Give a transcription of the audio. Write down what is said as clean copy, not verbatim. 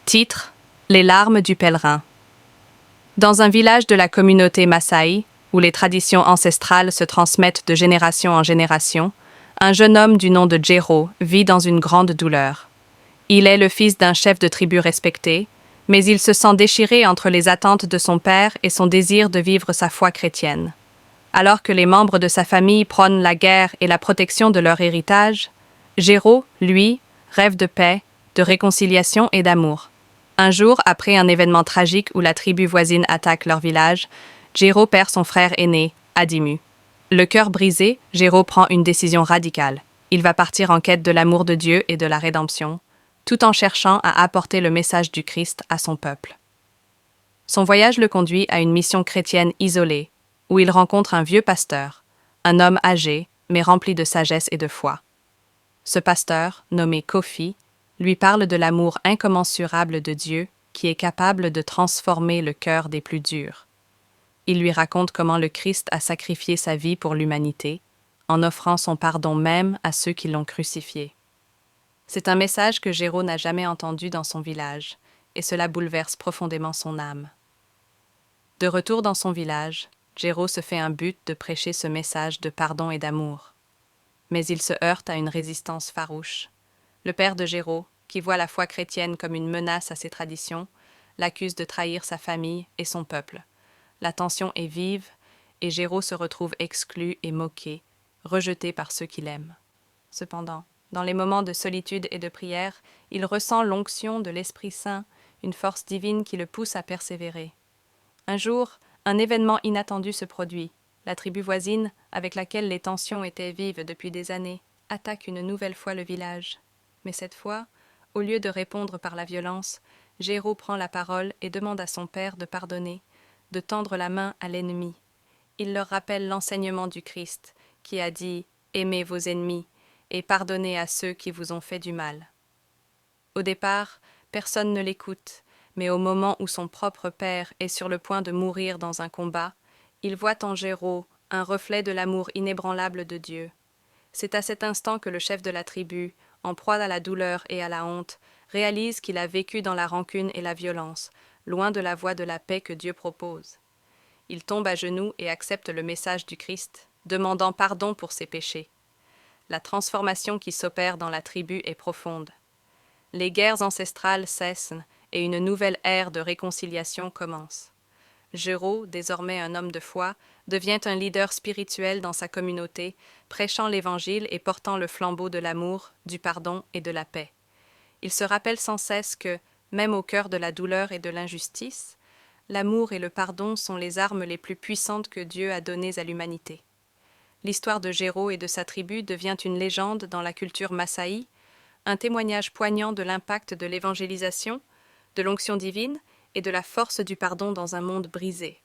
Titre: Les larmes du pèlerin. Dans un village de la communauté Maasai, où les traditions ancestrales se transmettent de génération en génération, un jeune homme du nom de Jero vit dans une grande douleur. Il est le fils d'un chef de tribu respecté, mais il se sent déchiré entre les attentes de son père et son désir de vivre sa foi chrétienne. Alors que les membres de sa famille prônent la guerre et la protection de leur héritage, Jero, lui, rêve de paix, de réconciliation et d'amour. Un jour, après un événement tragique où la tribu voisine attaque leur village, Jero perd son frère aîné, Adimu. Le cœur brisé, Jero prend une décision radicale. Il va partir en quête de l'amour de Dieu et de la rédemption, tout en cherchant à apporter le message du Christ à son peuple. Son voyage le conduit à une mission chrétienne isolée, où il rencontre un vieux pasteur, un homme âgé, mais rempli de sagesse et de foi. Ce pasteur, nommé Kofi, lui parle de l'amour incommensurable de Dieu qui est capable de transformer le cœur des plus durs. Il lui raconte comment le Christ a sacrifié sa vie pour l'humanité, en offrant son pardon même à ceux qui l'ont crucifié. C'est un message que Jero n'a jamais entendu dans son village, et cela bouleverse profondément son âme. De retour dans son village, Jero se fait un but de prêcher ce message de pardon et d'amour. Mais il se heurte à une résistance farouche. Le père de Jero, qui voit la foi chrétienne comme une menace à ses traditions, l'accuse de trahir sa famille et son peuple. La tension est vive et Jero se retrouve exclu et moqué, rejeté par ceux qui l'aiment. Cependant, dans les moments de solitude et de prière, il ressent l'onction de l'Esprit Saint, une force divine qui le pousse à persévérer. Un jour, un événement inattendu se produit. La tribu voisine, avec laquelle les tensions étaient vives depuis des années, attaque une nouvelle fois le village. Mais cette fois, au lieu de répondre par la violence, Jero prend la parole et demande à son père de pardonner, de tendre la main à l'ennemi. Il leur rappelle l'enseignement du Christ, qui a dit « Aimez vos ennemis et pardonnez à ceux qui vous ont fait du mal ». Au départ, personne ne l'écoute, mais au moment où son propre père est sur le point de mourir dans un combat, il voit en Jero un reflet de l'amour inébranlable de Dieu. C'est à cet instant que le chef de la tribu, en proie à la douleur et à la honte, réalise qu'il a vécu dans la rancune et la violence, loin de la voie de la paix que Dieu propose. Il tombe à genoux et accepte le message du Christ, demandant pardon pour ses péchés. La transformation qui s'opère dans la tribu est profonde. Les guerres ancestrales cessent et une nouvelle ère de réconciliation commence. Jero, désormais un homme de foi, devient un leader spirituel dans sa communauté, prêchant l'Évangile et portant le flambeau de l'amour, du pardon et de la paix. Il se rappelle sans cesse que, même au cœur de la douleur et de l'injustice, l'amour et le pardon sont les armes les plus puissantes que Dieu a données à l'humanité. L'histoire de Jero et de sa tribu devient une légende dans la culture Maasai, un témoignage poignant de l'impact de l'évangélisation, de l'onction divine et de la force du pardon dans un monde brisé.